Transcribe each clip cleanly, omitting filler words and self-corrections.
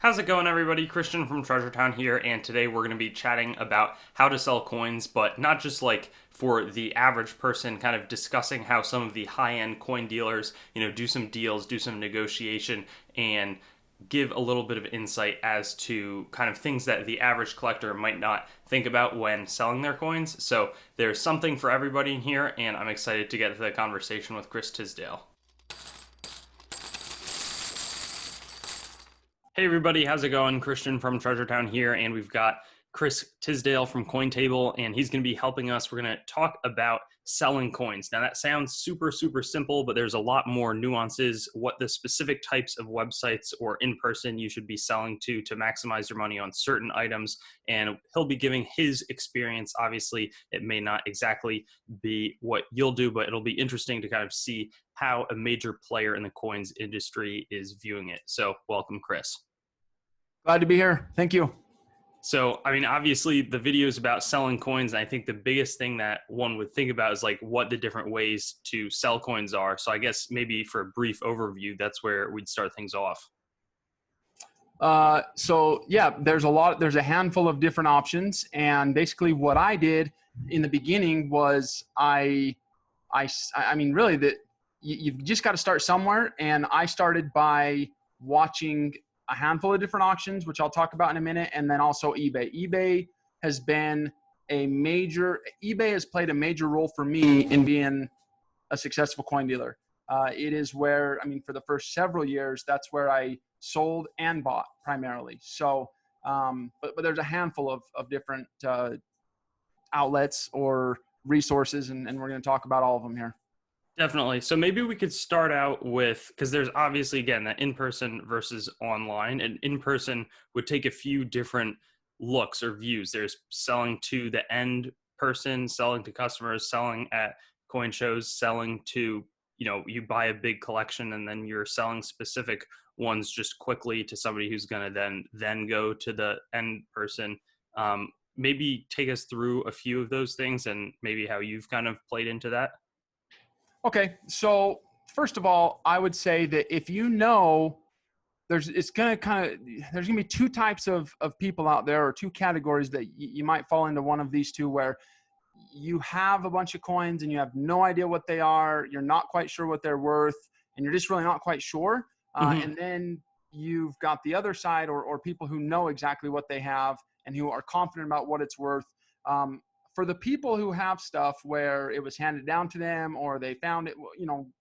How's it going, everybody? Christian from Treasure Town here, and today we're going to be chatting about how to sell coins, but not just like for the average person, kind of discussing how some of the high-end coin dealers, do some deals, do some negotiation, and give a little bit of insight as to kind of things that the average collector might not think about when selling their coins. So there's something for everybody in here, and I'm excited to get to the conversation with Chris Tisdale. Hey everybody, how's it going? Christian from Treasure Town here, and we've got Chris Tisdale from CoinTable, and he's going to be helping us. We're going to talk about selling coins. Now that sounds super, super simple, but there's a lot more nuances, what the specific types of websites or in-person you should be selling to maximize your money on certain items, and he'll be giving his experience. Obviously, it may not exactly be what you'll do, but it'll be interesting to kind of see how a major player in the coins industry is viewing it. So welcome, Chris. Glad to be here. Thank you. So, I mean, obviously the video is about selling coins. And I think the biggest thing that one would think about is like what the different ways to sell coins are. So I guess maybe for a brief overview, that's where we'd start things off. There's a handful of different options. And basically what I did in the beginning was you've just got to start somewhere. And I started by watching a handful of different auctions, which I'll talk about in a minute, and then also eBay. eBay has played a major role for me in being a successful coin dealer. It is where, for the first several years, that's where I sold and bought primarily. So, but there's a handful of different outlets or resources, and we're going to talk about all of them here. Definitely. So maybe we could start out with, because there's obviously, again, that in-person versus online, and in-person would take a few different looks or views. There's selling to the end person, selling to customers, selling at coin shows, selling to, you buy a big collection and then you're selling specific ones just quickly to somebody who's going to then go to the end person. Maybe take us through a few of those things and maybe how you've kind of played into that. Okay, so first of all, I would say that if there's gonna be two types of people out there, or two categories that you might fall into one of these two, where you have a bunch of coins and you have no idea what they are, you're not quite sure what they're worth, and you're just really not quite sure. And then you've got the other side, or people who know exactly what they have and who are confident about what it's worth. For the people who have stuff where it was handed down to them or they found it,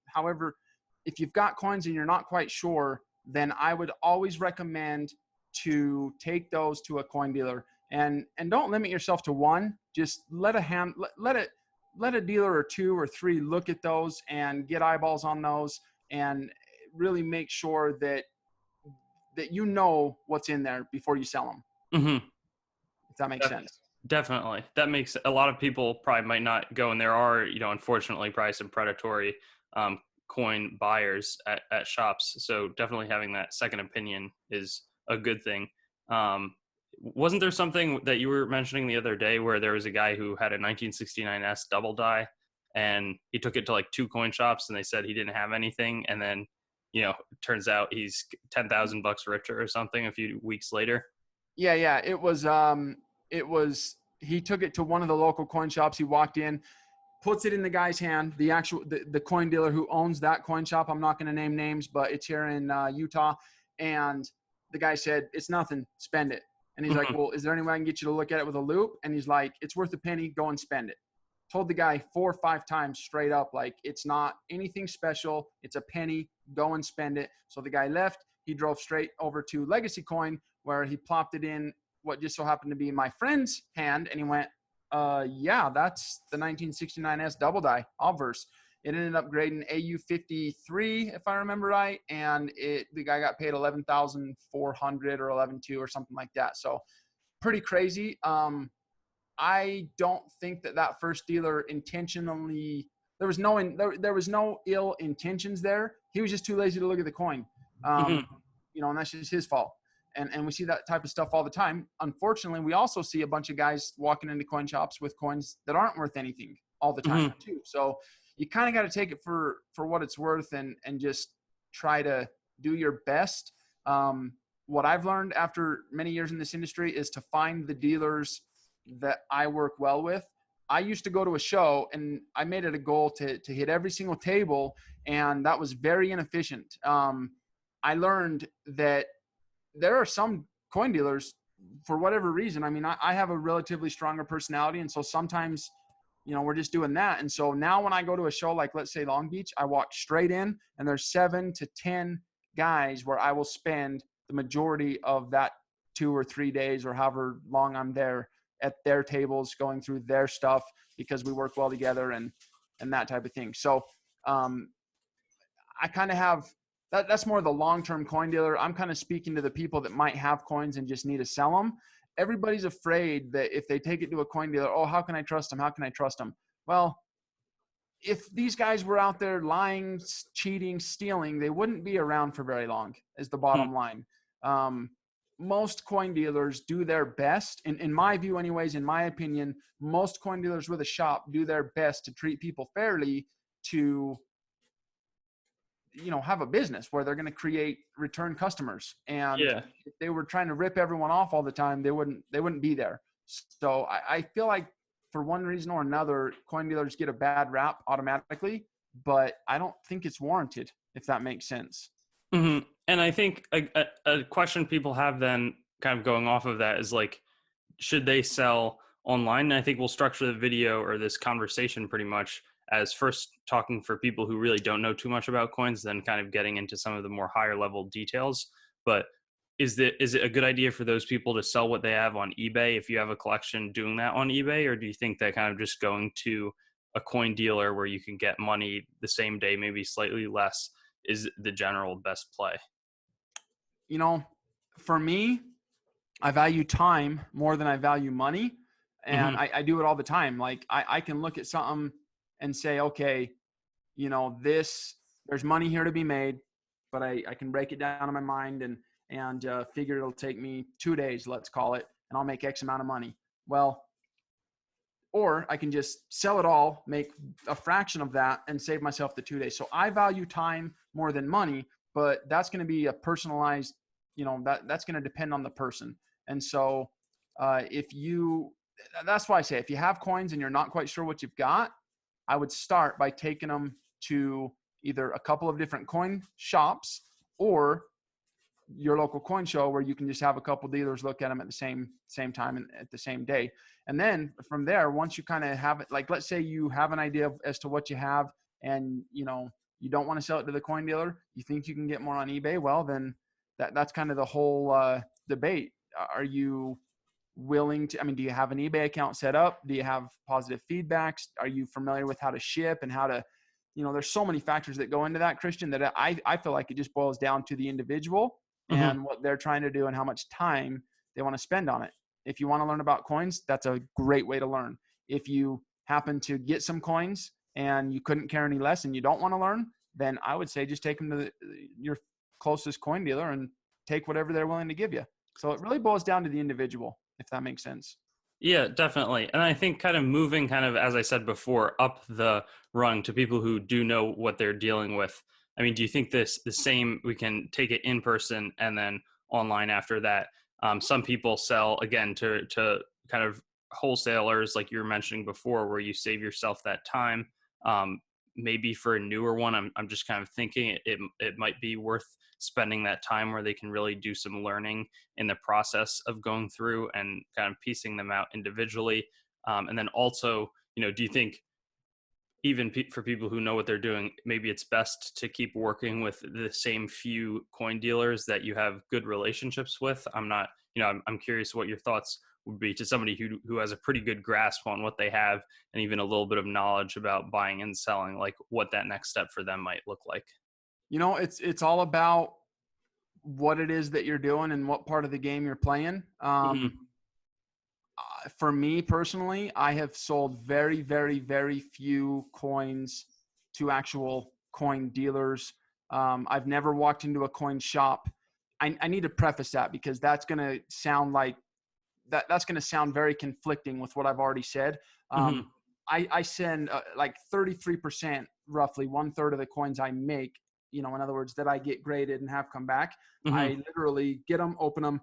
however, if you've got coins and you're not quite sure, then I would always recommend to take those to a coin dealer, and don't limit yourself to one. Just let a dealer or two or three look at those and get eyeballs on those, and really make sure that you know what's in there before you sell them. If that makes sense. Definitely. That makes a lot of people probably might not go, and there are, unfortunately probably some predatory coin buyers at shops. So definitely having that second opinion is a good thing. Wasn't there something that you were mentioning the other day where there was a guy who had a 1969S double die and he took it to like two coin shops and they said he didn't have anything, and then it turns out he's $10,000 richer or something a few weeks later? Yeah. He took it to one of the local coin shops. He walked in, puts it in the guy's hand, the coin dealer who owns that coin shop. I'm not going to name names, but it's here in Utah. And the guy said, "It's nothing, spend it." And he's like, "Well, is there any way I can get you to look at it with a loop?" And he's like, "It's worth a penny, go and spend it." Told the guy 4 or 5 times straight up, like, it's not anything special, it's a penny, go and spend it. So the guy left. He drove straight over to Legacy Coin, where he plopped it in what just so happened to be my friend's hand, and he went, "Yeah, that's the 1969S double die obverse." It ended up grading AU53, if I remember right, and the guy got paid 11,400 or 11,200 or something like that. So pretty crazy. I don't think that first dealer intentionally. There was no ill intentions there. He was just too lazy to look at the coin, and that's just his fault. And we see that type of stuff all the time. Unfortunately, we also see a bunch of guys walking into coin shops with coins that aren't worth anything all the time too. So you kind of got to take it for what it's worth, and just try to do your best. what I've learned after many years in this industry is to find the dealers that I work well with. I used to go to a show and I made it a goal to hit every single table, and that was very inefficient. I learned that there are some coin dealers, for whatever reason. I mean, I have a relatively stronger personality, and so sometimes, we're just doing that. And so now when I go to a show like, let's say, Long Beach, I walk straight in, and there's 7 to 10 guys where I will spend the majority of that 2 or 3 days or however long I'm there at their tables going through their stuff, because we work well together and that type of thing. So I kind of have that's more the long-term coin dealer. I'm kind of speaking to the people that might have coins and just need to sell them. Everybody's afraid that if they take it to a coin dealer, oh, how can I trust them? How can I trust them? Well, if these guys were out there lying, cheating, stealing, they wouldn't be around for very long, is the Hmm. bottom line. Most coin dealers do their best, in my view anyways, in my opinion, most coin dealers with a shop do their best to treat people fairly, to have a business where they're going to create return customers. And Yeah. if they were trying to rip everyone off all the time, they wouldn't be there. So I feel like for one reason or another, coin dealers get a bad rap automatically, but I don't think it's warranted, if that makes sense. Hmm. And I think a question people have then, kind of going off of that, is like, should they sell online? And I think we'll structure the video or this conversation pretty much as first talking for people who really don't know too much about coins, then kind of getting into some of the more higher level details. But is it a good idea for those people to sell what they have on eBay if you have a collection, doing that on eBay? Or do you think that kind of just going to a coin dealer where you can get money the same day, maybe slightly less, is the general best play? You know, for me, I value time more than I value money. And Hmm. I do it all the time. Like I can look at something and say, okay, there's money here to be made, but I can break it down in my mind and figure it'll take me 2 days, let's call it, and I'll make X amount of money. Well, or I can just sell it all, make a fraction of that, and save myself the 2 days. So I value time more than money, but that's going to be a personalized, that's going to depend on the person. And so if you, that's why I say, if you have coins and you're not quite sure what you've got, I would start by taking them to either a couple of different coin shops or your local coin show, where you can just have a couple dealers look at them at the same time and at the same day. And then from there, once you kind of have it, like, let's say you have an idea as to what you have, and you don't want to sell it to the coin dealer, you think you can get more on eBay, well, then that's kind of the whole debate. Are you willing to, I mean, do you have an eBay account set up? Do you have positive feedbacks? Are you familiar with how to ship and how to, there's so many factors that go into that, Christian, that I feel like it just boils down to the individual Hmm. and what they're trying to do and how much time they want to spend on it. If you want to learn about coins, that's a great way to learn. If you happen to get some coins and you couldn't care any less and you don't want to learn, then I would say just take them to your closest coin dealer and take whatever they're willing to give you. So it really boils down to the individual, if that makes sense. Yeah, definitely. And I think kind of moving, kind of, as I said before, up the rung to people who do know what they're dealing with. I mean, do you think the same, we can take it in person and then online after that? Some people sell, again, to kind of wholesalers, like you were mentioning before, where you save yourself that time. Um, Maybe for a newer one, I'm just kind of thinking it might be worth spending that time where they can really do some learning in the process of going through and kind of piecing them out individually. And then also, do you think even for people who know what they're doing, maybe it's best to keep working with the same few coin dealers that you have good relationships with? I'm not, I'm curious what your thoughts would be to somebody who has a pretty good grasp on what they have and even a little bit of knowledge about buying and selling, like what that next step for them might look like. It's all about what it is that you're doing and what part of the game you're playing. Hmm. For me personally, I have sold very, very, very few coins to actual coin dealers. I've never walked into a coin shop. I need to preface that because that's going to sound like that's going to sound very conflicting with what I've already said. Hmm. I send like 33%, roughly one third of the coins I make in other words, that I get graded and have come back. Mm-hmm. I literally get them, open them,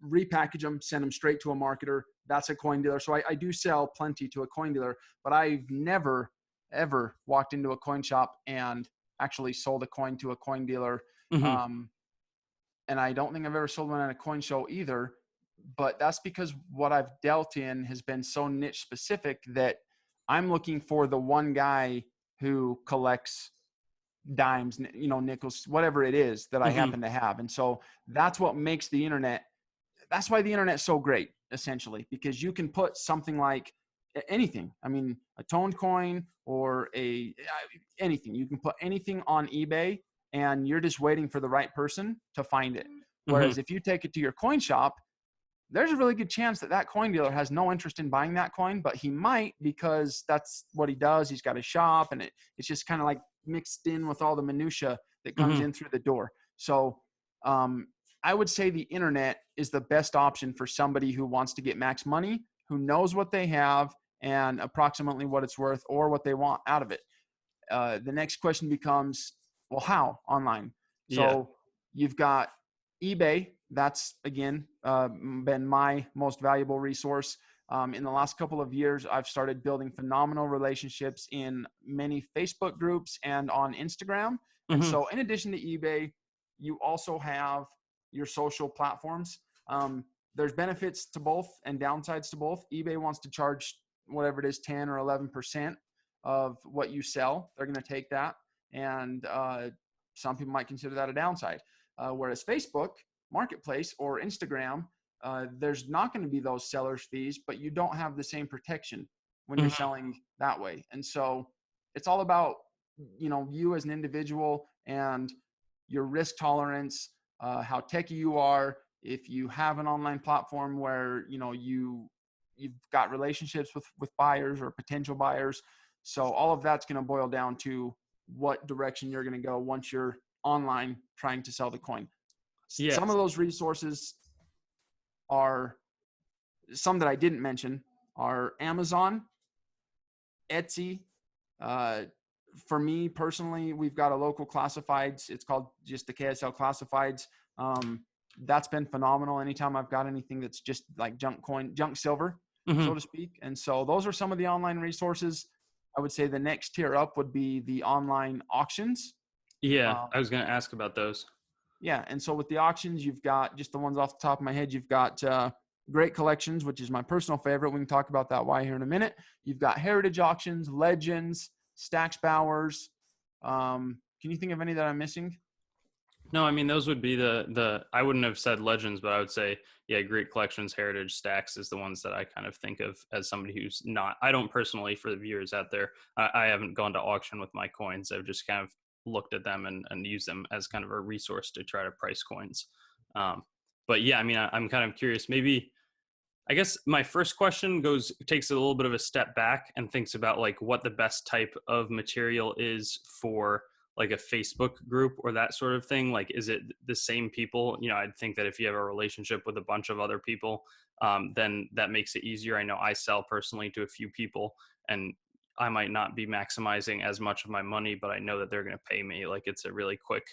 repackage them, send them straight to a marketer. That's a coin dealer. So I do sell plenty to a coin dealer, but I've never, ever walked into a coin shop and actually sold a coin to a coin dealer. Mm-hmm. And I don't think I've ever sold one at a coin show either, but that's because what I've dealt in has been so niche specific that I'm looking for the one guy who collects dimes, nickels, whatever it is that I Mm-hmm. happen to have. And so that's what makes the internet. That's why the internet's so great, essentially, because you can put something like anything. I mean, a toned coin or anything. You can put anything on eBay and you're just waiting for the right person to find it. Mm-hmm. Whereas if you take it to your coin shop, there's a really good chance that that coin dealer has no interest in buying that coin, but he might because that's what he does. He's got a shop, and it's just kind of like mixed in with all the minutia that comes Mm-hmm. in through the door. So I would say the internet is the best option for somebody who wants to get max money, who knows what they have and approximately what it's worth or what they want out of it. The next question becomes, well, how online? Yeah. So you've got eBay. That's, again, been my most valuable resource. In the last couple of years, I've started building phenomenal relationships in many Facebook groups and on Instagram. And Mm-hmm. so in addition to eBay, you also have your social platforms. There's benefits to both and downsides to both. eBay wants to charge whatever it is, 10 or 11% of what you sell. They're going to take that. And some people might consider that a downside. Whereas Facebook Marketplace or Instagram, there's not going to be those sellers fees, but you don't have the same protection when you're Mm-hmm. selling that way. And so it's all about, you as an individual and your risk tolerance, how techy you are. If you have an online platform where, you've got relationships with buyers or potential buyers. So all of that's going to boil down to what direction you're going to go once you're online trying to sell the coin. Some Yes. of those resources are, some that I didn't mention are Amazon, Etsy. Uh, for me personally, we've got a local classifieds. It's called just the KSL classifieds. That's been phenomenal. Anytime I've got anything that's just like junk silver, Mm-hmm. so to speak. And so those are some of the online resources. I would say the next tier up would be the online auctions. Yeah. Um, I was going to ask about those. Yeah. And so with the auctions, you've got, just the ones off the top of my head, you've got Great Collections, which is my personal favorite. We can talk about that why here in a minute. You've got Heritage Auctions, Legends, Stax Bowers. Can you think of any that I'm missing? No, I mean those would be the I wouldn't have said Legends, but I would say yeah, Great Collections, Heritage, Stacks is the ones that I kind of think of as somebody who's not. I don't personally, for the viewers out there, I haven't gone to auction with my coins. I've just kind of looked at them and used them as kind of a resource to try to price coins. But yeah, I mean I'm kind of curious. Maybe I guess my first question takes a little bit of a step back and thinks about like what the best type of material is for like a Facebook group or that sort of thing. Like, is it the same people? I'd think that if you have a relationship with a bunch of other people, then that makes it easier. I know I sell personally to a few people, and I might not be maximizing as much of my money, but I know that they're going to pay me. Like, it's a really quick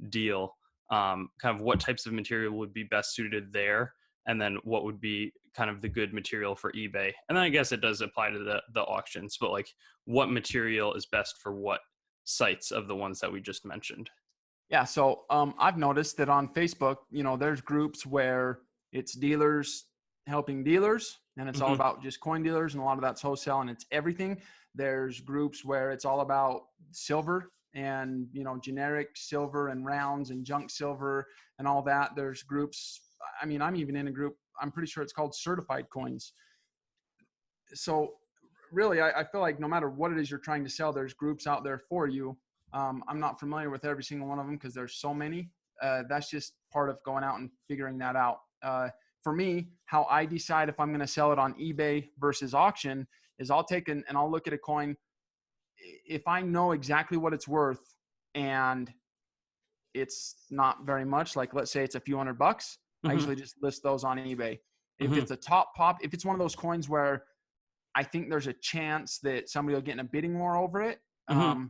deal. Kind of what types of material would be best suited there, and then what would be kind of the good material for eBay. And then I guess it does apply to the auctions, but like what material is best for what sites of the ones that we just mentioned? Yeah. So I've noticed that on Facebook, there's groups where it's dealers helping dealers, and it's all Mm-hmm. about just coin dealers, and a lot of that's wholesale and it's everything. There's groups where it's all about silver and, generic silver and rounds and junk silver and all that. There's groups. I mean, I'm even in a group, I'm pretty sure it's called certified coins. So really, I feel like no matter what it is you're trying to sell, there's groups out there for you. I'm not familiar with every single one of them because there's so many. That's just part of going out and figuring that out. For me, how I decide if I'm going to sell it on eBay versus auction is I'll take and I'll look at a coin. If I know exactly what it's worth and it's not very much, like let's say it's a few $100, I Mm-hmm. usually just list those on eBay. If Mm-hmm. it's a top pop, if it's one of those coins where I think there's a chance that somebody will get in a bidding war over it, Mm-hmm.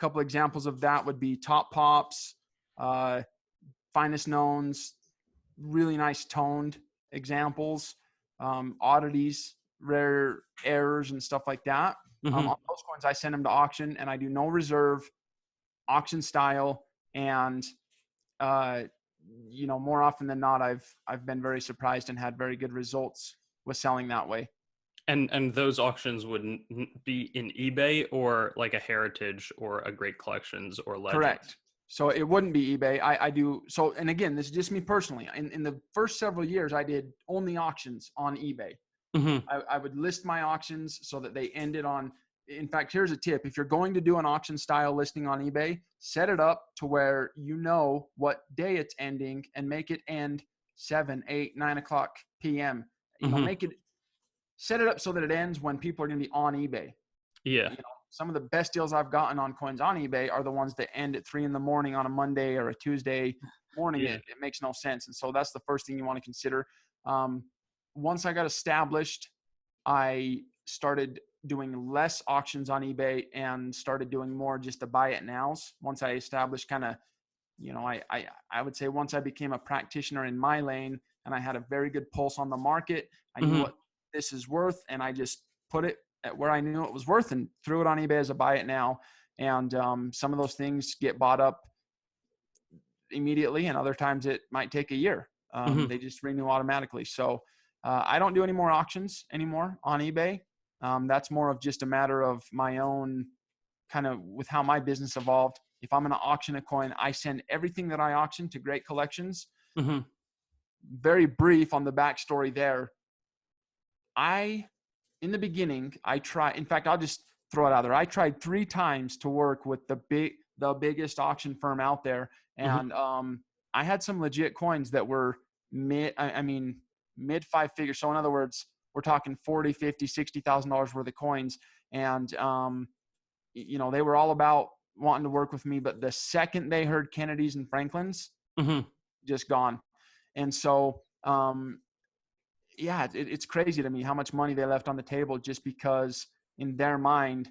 couple examples of that would be top pops, uh, finest knowns, really nice toned examples, oddities, rare errors, and stuff like that. On Mm-hmm. those coins, I send them to auction, and I do no reserve, auction style, and uh, more often than not, I've been very surprised and had very good results with selling that way. And those auctions would be in eBay or like a Heritage or a Great Collections or Legends. Correct. So it wouldn't be eBay. I do so, and again, this is just me personally. In the first several years, I did only auctions on eBay. Mm-hmm. I would list my auctions so that they ended on. In fact, here's a tip: if you're going to do an auction style listing on eBay, set it up to where you know what day it's ending and make it end 7, 8, 9 o'clock p.m. Mm-hmm. Make it, set it up so that it ends when people are going to be on eBay. Yeah. Some of the best deals I've gotten on coins on eBay are the ones that end at 3 a.m. on a Monday or a Tuesday morning. Yeah. It makes no sense. And so that's the first thing you want to consider. Once I got established, I started doing less auctions on eBay and started doing more just the buy it nows. Once I established kind of, I would say once I became a practitioner in my lane and I had a very good pulse on the market, I knew Mm-hmm. what this is worth, and I just put it at where I knew it was worth and threw it on eBay as a buy it now. And some of those things get bought up immediately, and other times it might take a year. Mm-hmm. They just renew automatically. So I don't do any more auctions anymore on eBay. That's more of just a matter of my own kind of with how my business evolved. If I'm going to auction a coin, I send everything that I auction to Great Collections. Mm-hmm. Very brief on the backstory there. In the beginning, in fact, I'll just throw it out there. I tried 3 times to work with the biggest auction firm out there. And I had some legit coins that were mid 5 figures. So in other words, we're talking 40, 50, $60,000 worth of coins. And, they were all about wanting to work with me. But the second they heard Kennedy's and Franklin's, Mm-hmm. just gone. And so, yeah, it's crazy to me how much money they left on the table just because in their mind,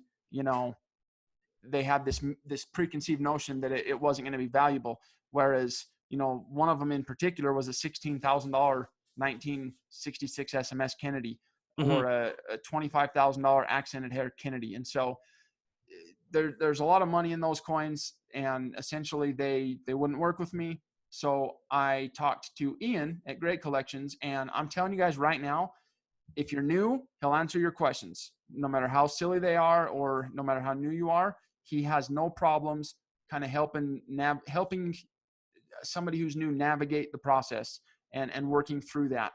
they had this preconceived notion that it wasn't going to be valuable. Whereas, one of them in particular was a $16,000 1966 SMS Kennedy Mm-hmm. or a $25,000 accented hair Kennedy. And so there's a lot of money in those coins, and essentially they wouldn't work with me. So I talked to Ian at Great Collections, and I'm telling you guys right now, if you're new, he'll answer your questions, no matter how silly they are or no matter how new you are. He has no problems kind of helping somebody who's new navigate the process and working through that.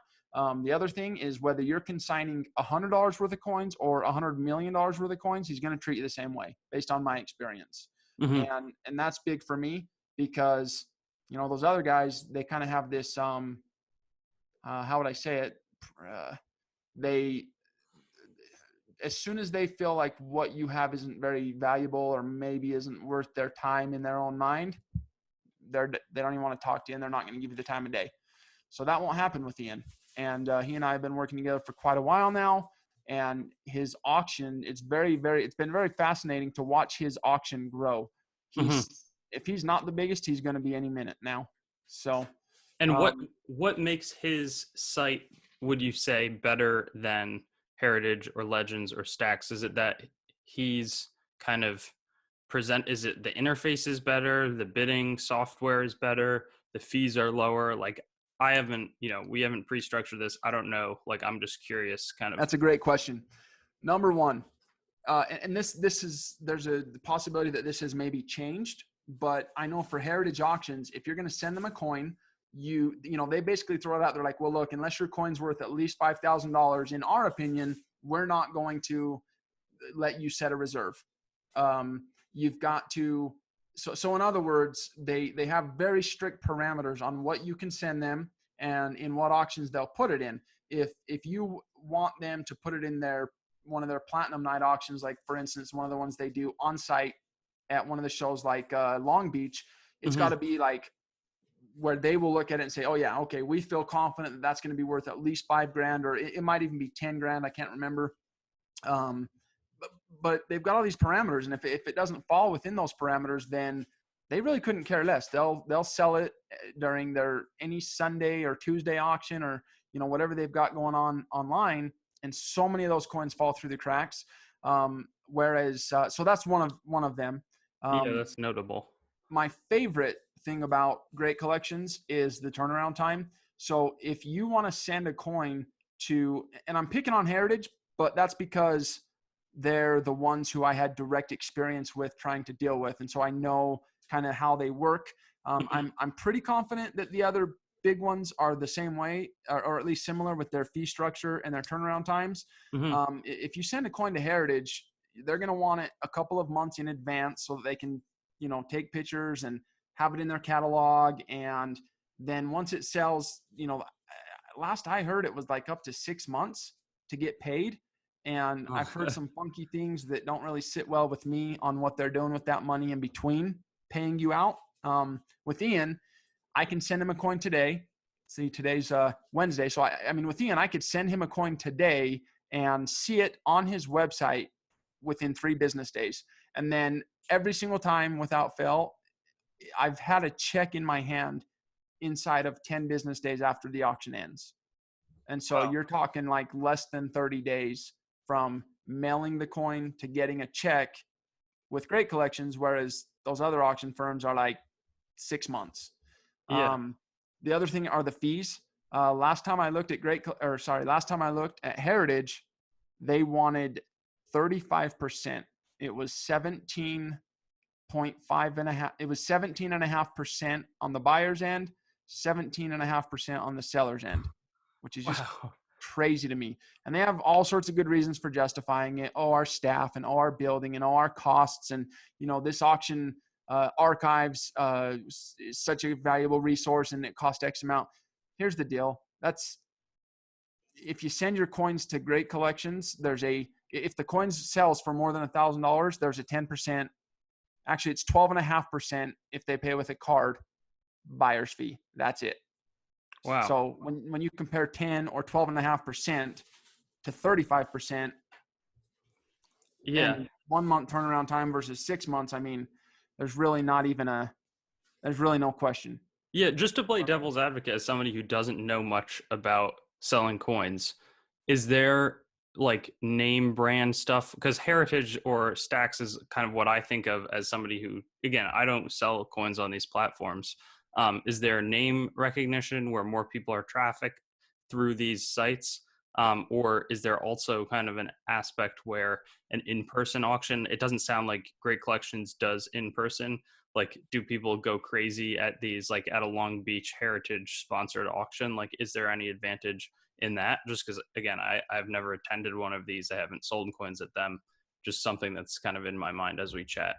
The other thing is whether you're consigning $100 worth of coins or $100 million worth of coins, he's going to treat you the same way based on my experience. Mm-hmm. And that's big for me because, those other guys, they kind of have this, how would I say it? They, as soon as they feel like what you have isn't very valuable or maybe isn't worth their time in their own mind, they don't even want to talk to you, and they're not going to give you the time of day. So that won't happen with Ian. And he and I have been working together for quite a while now. And his auction, it's been very fascinating to watch his auction grow. Mm-hmm. If he's not the biggest, he's going to be any minute now. So, And what makes his site, would you say, better than Heritage or Legends or Stacks? Is it that he's kind of is it the interface is better, the bidding software is better, the fees are lower? Like, we haven't pre-structured this. I don't know. Like, I'm just curious kind of. that's a great question. Number one, and there's a possibility that this has maybe changed, but I know for Heritage auctions, if you're going to send them a coin, they basically throw it out. They're like, well, look, unless your coin's worth at least $5,000, in our opinion, we're not going to let you set a reserve. You've got to, so in other words, they have very strict parameters on what you can send them and in what auctions they'll put it in. If you want them to put it in one of their platinum night auctions, like for instance, one of the ones they do on site at one of the shows like Long Beach, it's got to be like where they will look at it and say, oh yeah, okay, we feel confident that that's going to be worth at least $5,000, or it might even be $10,000. I can't remember. but they've got all these parameters, and if it doesn't fall within those parameters, then they really couldn't care less. They'll sell it during their any Sunday or Tuesday auction, or whatever they've got going on online, and so many of those coins fall through the cracks. Whereas so that's one of them. Yeah, that's notable. My favorite thing about Great Collections is the turnaround time. So if you want to send a coin to, and I'm picking on Heritage, but that's because they're the ones who I had direct experience with trying to deal with, and so I know kind of how they work. I'm pretty confident that the other big ones are the same way, or at least similar with their fee structure and their turnaround times. Mm-hmm. If you send a coin to Heritage, they're going to want it a couple of months in advance so that they can take pictures and have it in their catalog. And then once it sells, last I heard it was like up to 6 months to get paid. And I've heard some funky things that don't really sit well with me on what they're doing with that money in between paying you out. With Ian, I can send him a coin today. See, today's Wednesday. So I mean, with Ian, I could send him a coin today and see it on his website within 3 business days. And then every single time without fail, I've had a check in my hand inside of 10 business days after the auction ends. And so Wow. you're talking like less than 30 days from mailing the coin to getting a check with Great Collections, whereas those other auction firms are like 6 months. Yeah. The other thing are the fees. Last time I looked at Heritage, they wanted 35%. It was 17.5 it was 17.5% on the buyer's end, 17.5% on the seller's end, which is just Wow. crazy to me. And they have all sorts of good reasons for justifying it. Oh, our staff, and oh, our building, and oh, our costs, and this auction archives is such a valuable resource, and it cost X amount. Here's the deal. That's if you send your coins to Great Collections, if the coins sells for more than $1,000, there's a 10%. Actually, it's 12.5% if they pay with a card buyer's fee. That's it. Wow. So when you compare 10 or 12.5% to 35%, Yeah. and 1 month turnaround time versus 6 months, I mean, there's really no question. Yeah, just to play devil's advocate as somebody who doesn't know much about selling coins, is there like name brand stuff? Because Heritage or Stacks is kind of what I think of as somebody who, again, I don't sell coins on these platforms. Is there name recognition where more people are trafficked through these sites? Or is there also kind of an aspect where an in-person auction, it doesn't sound like Great Collections does in-person. Like, do people go crazy at these, like at a Long Beach Heritage sponsored auction? Like, is there any advantage in that? Just because, again, I've never attended one of these. I haven't sold coins at them. Just something that's kind of in my mind as we chat.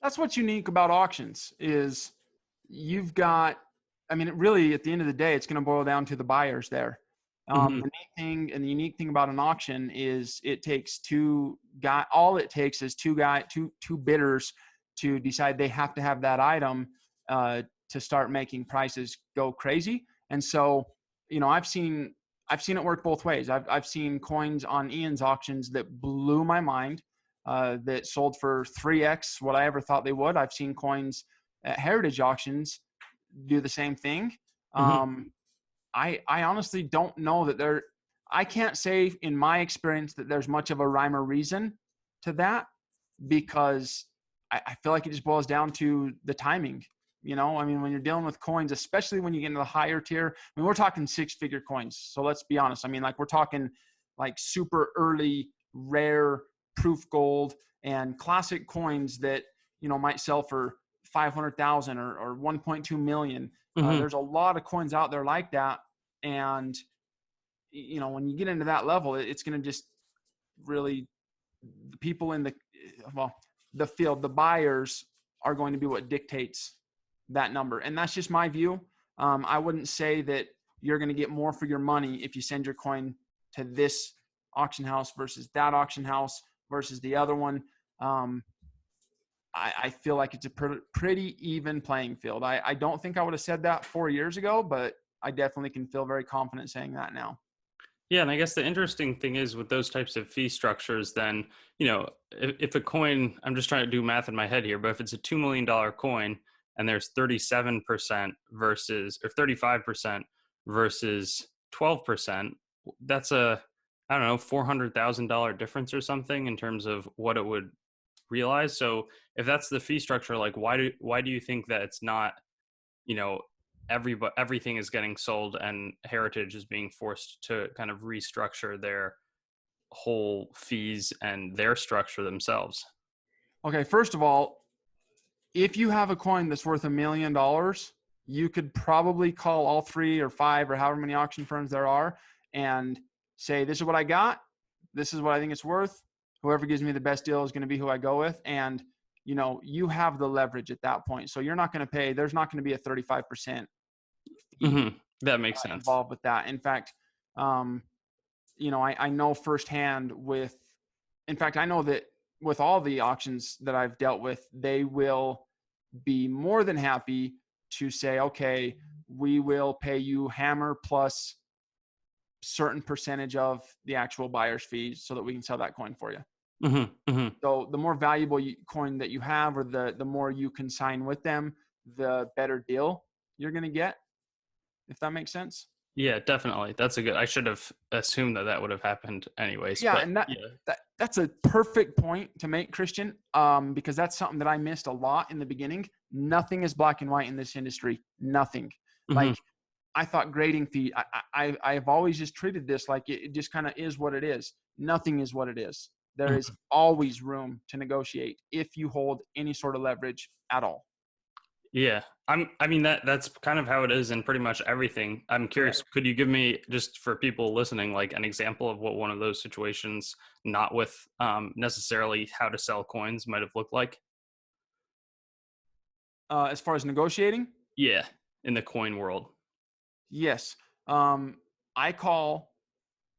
That's what's unique about auctions is you've got, I mean, really at the end of the day, it's going to boil down to the buyers there. Mm-hmm. The neat thing and the unique thing about an auction is all it takes is two bidders to decide they have to have that item to start making prices go crazy. And so, I've seen it work both ways. I've seen coins on Ian's auctions that blew my mind, that sold for 3x what I ever thought they would. I've seen coins at Heritage auctions do the same thing. Mm-hmm. I honestly don't know I can't say in my experience that there's much of a rhyme or reason to that, because I feel like it just boils down to the timing. I mean, when you're dealing with coins, especially when you get into the higher tier, I mean, we're talking 6-figure coins. So let's be honest. I mean, like, we're talking like super early, rare proof gold and classic coins that, might sell for 500,000 or 1.2 million. Mm-hmm. There's a lot of coins out there like that. And, when you get into that level, it's going to just really, the people in the field, the buyers are going to be what dictates that number. And that's just my view. I wouldn't say that you're going to get more for your money if you send your coin to this auction house versus that auction house versus the other one. I feel like it's a pretty even playing field. I don't think I would have said that 4 years ago, but I definitely can feel very confident saying that now. Yeah, and I guess the interesting thing is with those types of fee structures, then, if a coin, I'm just trying to do math in my head here, but if it's a $2 million coin and there's 37% versus, or 35% versus 12%, that's I don't know, $400,000 difference or something in terms of what it would realize. So if that's the fee structure, like why do you think that it's not, you know, everything is getting sold and Heritage is being forced to kind of restructure their whole fees and their structure themselves? Okay, first of all, if you have a coin that's worth $1 million, you could probably call all three or five or however many auction firms there are and say, this is what I got. This is what I think it's worth. Whoever gives me the best deal is going to be who I go with. And, you have the leverage at that point. So you're not going to pay, there's not going to be a 35% fee That makes sense. involved with that. In fact, I know firsthand in fact, I know that with all the auctions that I've dealt with, they will be more than happy to say, okay, we will pay you hammer plus certain percentage of the actual buyer's fees so that we can sell that coin for you. Hmm. Hmm. So the more valuable coin that you have, or the more you can sign with them, the better deal you're going to get, if that makes sense. Yeah, definitely. That's a good. I should have assumed that that would have happened anyways. Yeah, But and yeah. that's a perfect point to make, Christian, because that's something that I missed a lot in the beginning. Nothing is black and white in this industry. Nothing. Hmm. Like, I thought grading fee. I've always just treated this like it just kind of is what it is. Nothing is what it is. There is Hmm. always room to negotiate if you hold any sort of leverage at all. Yeah. I mean that's kind of how it is in pretty much everything. I'm curious, Correct. could you give me, just for people listening, like an example of what one of those situations, not with necessarily how to sell coins, might have looked like? As far as negotiating, Yeah, in the coin world. yes. I call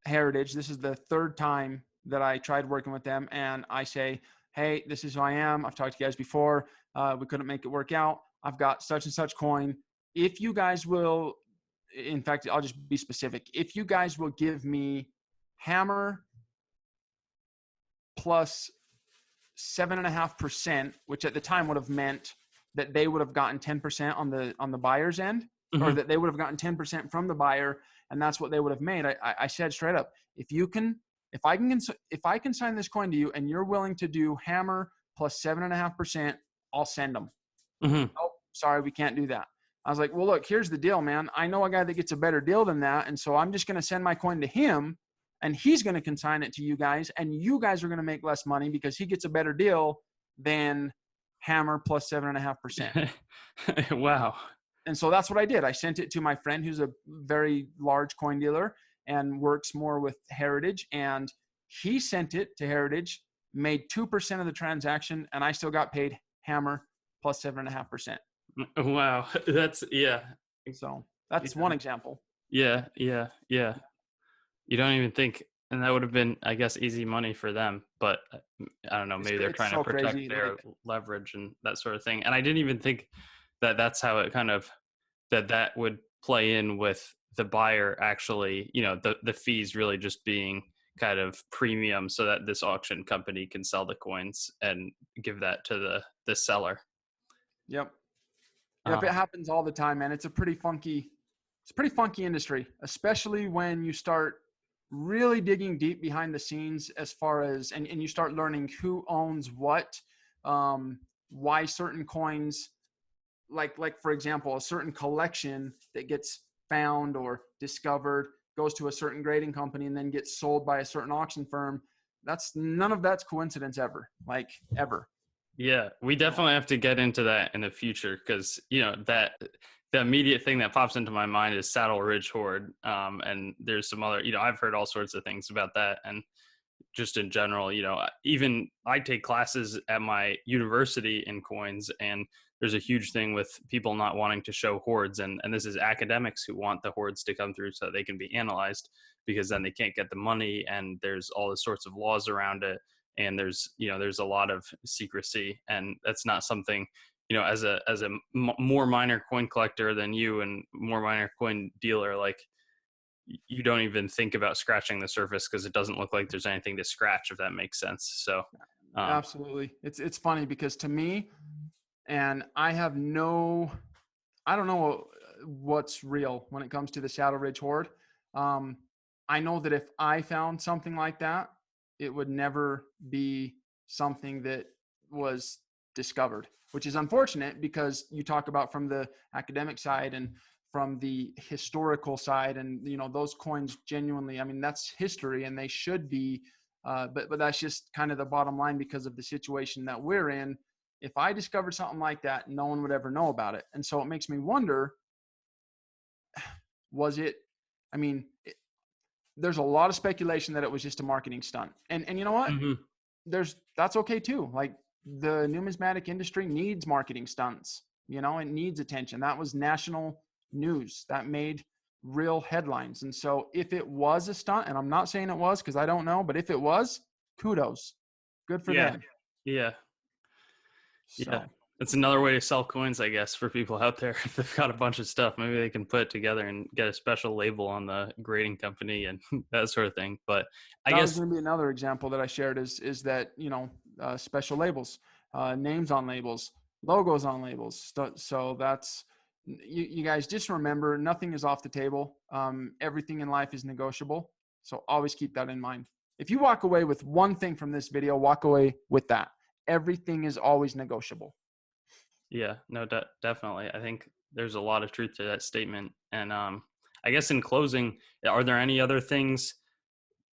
Heritage. This is the third time that I tried working with them, and I say, "Hey, this is who I am. I've talked to you guys before. We couldn't make it work out. I've got such and such coin. If you guys will, in fact, I'll just be specific. If you guys will give me hammer plus 7.5%, which at the time would have meant that they would have gotten 10% on the buyer's end, or Hmm. that they would have gotten 10% from the buyer, and that's what they would have made. I said straight up, if I can sign this coin to you and you're willing to do hammer plus 7.5%, I'll send them. Hmm. Oh, sorry, we can't do that. I was like, well, look, here's the deal, man. I know a guy that gets a better deal than that. And so I'm just going to send my coin to him, and he's going to consign it to you guys. And you guys are going to make less money because he gets a better deal than hammer plus 7.5%. Wow. And so that's what I did. I sent it to my friend who's a very large coin dealer and works more with Heritage. And he sent it to Heritage, made 2% of the transaction, and I still got paid hammer plus 7.5%. Wow. That's, yeah. So that's Yeah. one example. Yeah. Yeah. Yeah. You don't even think, and that would have been, I guess, easy money for them. But I don't know, maybe they're It's trying to so protect crazy. their Like, leverage and that sort of thing. And I didn't even think that that's how it kind of, that would play in with the buyer actually, the fees really just being kind of premium so that this auction company can sell the coins and give that to the seller. yep, yep, it Um, happens all the time, man. It's a pretty funky industry, especially when you start really digging deep behind the scenes as far as, and you start learning who owns what, why certain coins, like for example, a certain collection that gets found or discovered goes to a certain grading company and then gets sold by a certain auction firm. That's none of that's coincidence ever, like ever. Yeah, we So definitely have to get into that in the future because that the immediate thing that pops into my mind is Saddle Ridge Horde, and there's some other. I've heard all sorts of things about that, and just in general, even I take classes at my university in coins, and there's a huge thing with people not wanting to show hordes, and this is academics who want the hordes to come through so they can be analyzed because then they can't get the money, and there's all the sorts of laws around it, and there's a lot of secrecy, and that's not something, as a more minor coin collector than you and more minor coin dealer, like you don't even think about scratching the surface because it doesn't look like there's anything to scratch, if that makes sense. So Absolutely. It's funny because to me, and I don't know what's real when it comes to the Shadow Ridge Horde. Um, I know that if I found something like that, it would never be something that was discovered, which is unfortunate because you talk about from the academic side and from the historical side, and those coins genuinely, I mean, that's history and they should be, but that's just kind of the bottom line because of the situation that we're in. If I discovered something like that, no one would ever know about it. And so it makes me wonder, was it, I mean, there's a lot of speculation that it was just a marketing stunt. And you know what? mhm. That's okay too. Like, the numismatic industry needs marketing stunts. It needs attention. That was national news that made real headlines. And so if it was a stunt, and I'm not saying it was because I don't know, but if it was, kudos. Good for Yeah, them. yeah, yeah. So That's another way to sell coins, I guess, for people out there. If they've got a bunch of stuff, maybe they can put it together and get a special label on the grading company and that sort of thing. But I that was guess, going to be another example that I shared is that, special labels, names on labels, logos on labels. So that's, you guys just remember, nothing is off the table. Everything in life is negotiable. So always keep that in mind. If you walk away with one thing from this video, walk away with that. Everything is always negotiable. yeah, no, definitely. I think there's a lot of truth to that statement. And I guess in closing, are there any other things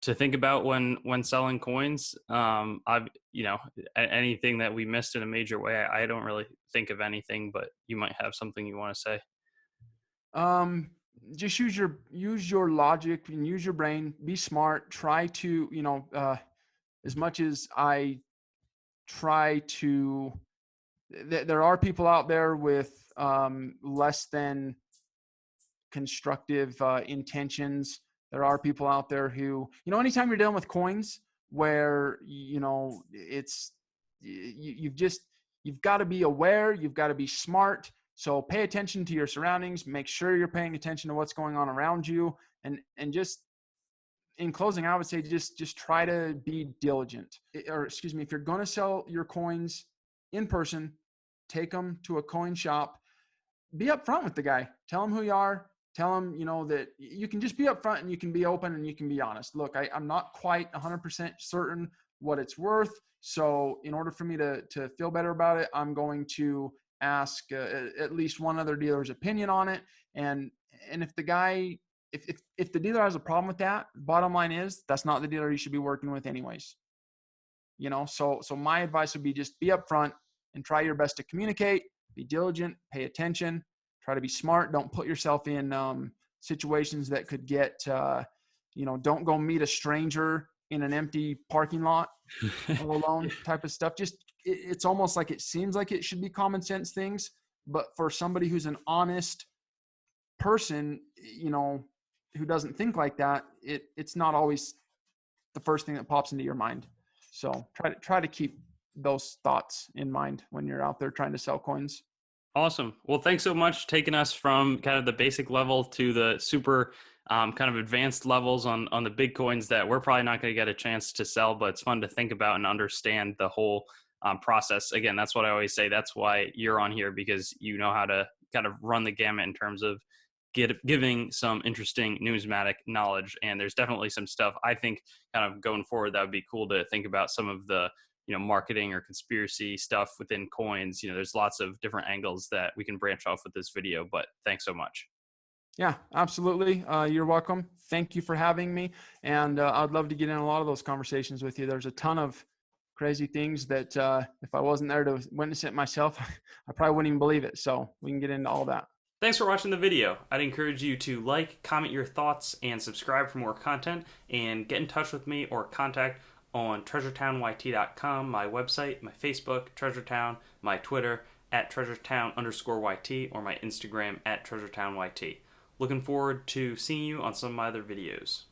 to think about when selling coins? I've anything that we missed in a major way. I don't really think of anything, but you might have something you want to say. Um, just use your logic and use your brain. Be smart. Try to, as much as I try to, there are people out there with less than constructive intentions. There are people out there who, anytime you're dealing with coins, where you've got to be aware, you've got to be smart. So pay attention to your surroundings. Make sure you're paying attention to what's going on around you, and just in closing, I would say just try to be diligent. Or excuse me, if you're going to sell your coins in person, take them to a coin shop. Be upfront with the guy. Tell him who you are. Tell him, that you can just be upfront and you can be open and you can be honest. Look, I'm not quite 100% certain what it's worth. So in order for me to feel better about it, I'm going to ask at least one other dealer's opinion on it. And if the guy, if the dealer has a problem with that, bottom line is that's not the dealer you should be working with anyways. So my advice would be just be upfront and try your best to communicate, be diligent, pay attention, try to be smart. Don't put yourself in situations that could get, don't go meet a stranger in an empty parking lot all alone type of stuff. Just, it's almost like it seems like it should be common sense things, but for somebody who's an honest person, who doesn't think like that, it's not always the first thing that pops into your mind. So try to keep those thoughts in mind when you're out there trying to sell coins. Awesome. Well, thanks so much taking us from kind of the basic level to the super kind of advanced levels on the big coins that we're probably not going to get a chance to sell, but it's fun to think about and understand the whole process. Again, that's what I always say. That's why you're on here, because you know how to kind of run the gamut in terms of giving some interesting numismatic knowledge. And there's definitely some stuff I think kind of going forward that would be cool to think about, some of the marketing or conspiracy stuff within coins. There's lots of different angles that we can branch off with this video, but thanks so much. Yeah, absolutely. You're welcome. Thank you for having me. And I'd love to get in a lot of those conversations with you. There's a ton of crazy things that if I wasn't there to witness it myself, I probably wouldn't even believe it. So we can get into all that. Thanks for watching the video. I'd encourage you to like, comment your thoughts, and subscribe for more content, and get in touch with me or contact on treasuretown.yt.com, my website, my Facebook, Treasuretown, my Twitter, @treasuretown_YT, or my Instagram, @treasuretown_YT. Looking forward to seeing you on some of my other videos.